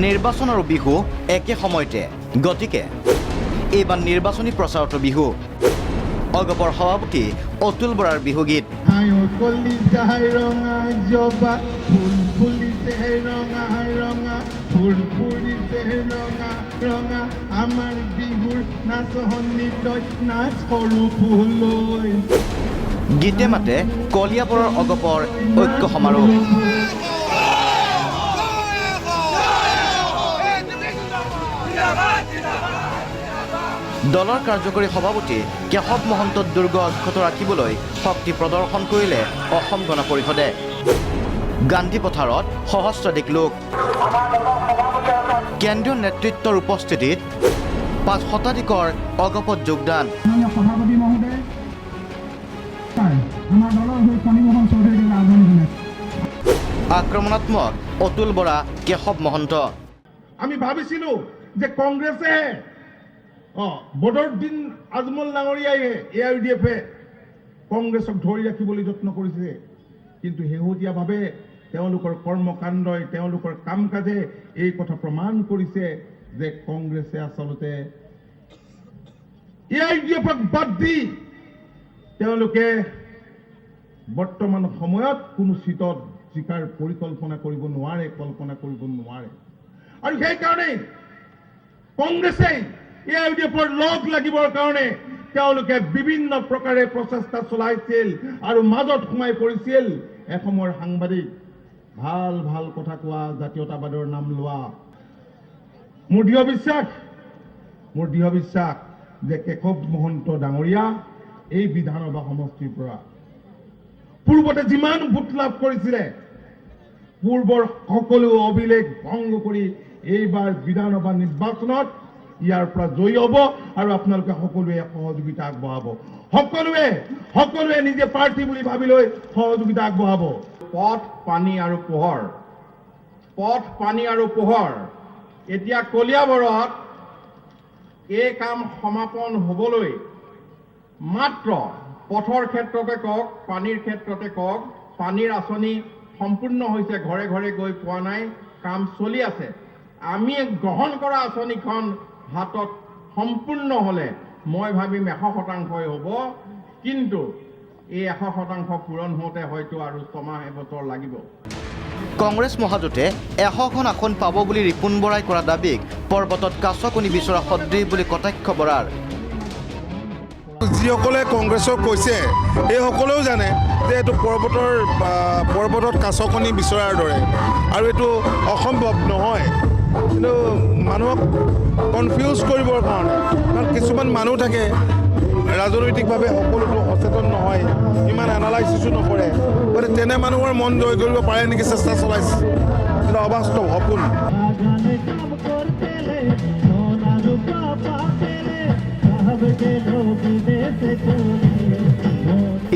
নিৰ্বাচন আৰু বিহু একে সময়তে গতিকে এইবাৰ নিৰ্বাচনী প্ৰচাৰতো বিহু অগপৰ সভাপতি অতুল বৰাৰ বিহুগীত গীতে মাতে কলিয়াবৰৰ অগপৰ ঐক্য সমাৰোহ দলৰ কাৰ্যকৰী সভাপতি কেশৱ মহন্তৰ দুৰ্গ অক্ষত ৰাখিবলৈ শক্তি প্ৰদৰ্শন কৰিলে অসম গণ পৰিষদে গান্ধী পথাৰত সহস্ৰাধিক লোক কেন্দ্ৰীয় নেতৃত্বৰ উপস্থিতিত 5 শতাধিকৰ অগপত যোগদান আক্ৰমণাত্মক অতুল বৰা কেশৱ মহন্ত আমি ভাবিছিলো যে কংগ্ৰেছে বদৰুদ্দিন আজমল ডাঙৰীয়ায়ে AIUDF-এ কংগ্ৰেছক ধৰি ৰাখিবলৈ যত্ন কৰিছে কিন্তু শেহতীয়াভাৱে তেওঁলোকৰ কৰ্মকাণ্ডই তেওঁলোকৰ কাম কাজে এই কথা প্ৰমাণ কৰিছে যে কংগ্ৰেছে আচলতে AIUDF-ক বাদ দি তেওঁলোকে বৰ্তমান সময়ত কোনো চিটত জিকাৰ পৰিকল্পনা কৰিব নোৱাৰে কল্পনা কৰিব নোৱাৰে আৰু সেইকাৰণে কংগ্ৰেছে AIUDF-ৰ লগ লাগিবৰ কাৰণে তেওঁলোকে বিভিন্ন প্ৰকাৰে প্ৰচেষ্টা চলাইছিল আৰু মাজত সোমাই পৰিছিল এসময়ৰ সাংবাদিক ভাল ভাল কথা কোৱা জাতীয়তাবাদৰ নাম লোৱা মোৰ দৃঢ় বিশ্বাস যে কেশৱ মহন্ত ডাঙৰীয়া এই বিধানসভা সমষ্টিৰ পৰা পূৰ্বতে যিমান ভোট লাভ কৰিছিলে পূৰ্বৰ সকলো অভিলেখ ভংগ কৰি এইবাৰ বিধানসভা নিৰ্বাচনত ইয়াৰ পৰা জয়ী হ'ব আৰু আপোনালোকে সকলোৱে সহযোগিতা আগবঢ়াব সকলোৱে নিজে প্ৰাৰ্থী বুলি ভাবি লৈ সহযোগিতা আগবঢ়াব পথ পানী আৰু পোহৰ এতিয়া কলিয়াবৰত এই কাম সমাপন হ'বলৈ মাত্ৰ পথৰ ক্ষেত্ৰতে কওক পানীৰ ক্ষেত্ৰতে কওক পানীৰ আঁচনি সম্পূৰ্ণ হৈছে ঘৰে ঘৰে গৈ পোৱা নাই কাম চলি আছে আমি গ্ৰহণ কৰা আঁচনিখন হাতত সম্পূৰ্ণ হলে মই ভাবিম 100% হ'ব কিন্তু এই 100% পূৰণ হওঁতে হয়তো আৰু 6 মাহ এবছৰ লাগিব কংগ্ৰেছ মহাজোঁটে 100খন আসন পাব বুলি ৰিপুণ বৰাই কৰা দাবীক পৰ্বতত কাছকণি বিচৰা সদৃশ বুলি কটাক্ষ বৰাৰ যিসকলে কংগ্ৰেছক কৈছে এই সকলেও জানে যে এইটো পৰ্বতত কাছকণি বিচৰাৰ দৰে আৰু এইটো অসম্ভৱ নহয় কিন্তু মানুহক কনফিউজ কৰিবৰ কাৰণে কাৰণ কিছুমান মানুহ থাকে ৰাজনৈতিকভাৱে সকলোতো সচেতন নহয় ইমান এনালাইচিছো নকৰে গতিকে তেনে মানুহৰ মন জয় কৰিব পাৰে নেকি চেষ্টা চলাইছে কিন্তু অবাস্তৱ সপোন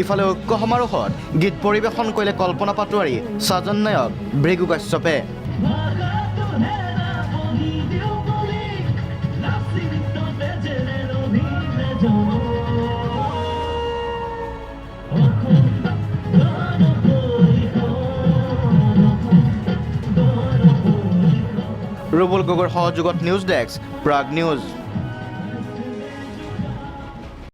ইফালে ঐক্য সমাৰোহত গীত পৰিৱেশন কৰিলে কল্পনা পাটোৱাৰী সাজন নায়ক ভৃগু কাশ্যপে ৰুবুল গগৈৰ সহযোগত নিউজ ডেস্ক প্ৰাগ নিউজ।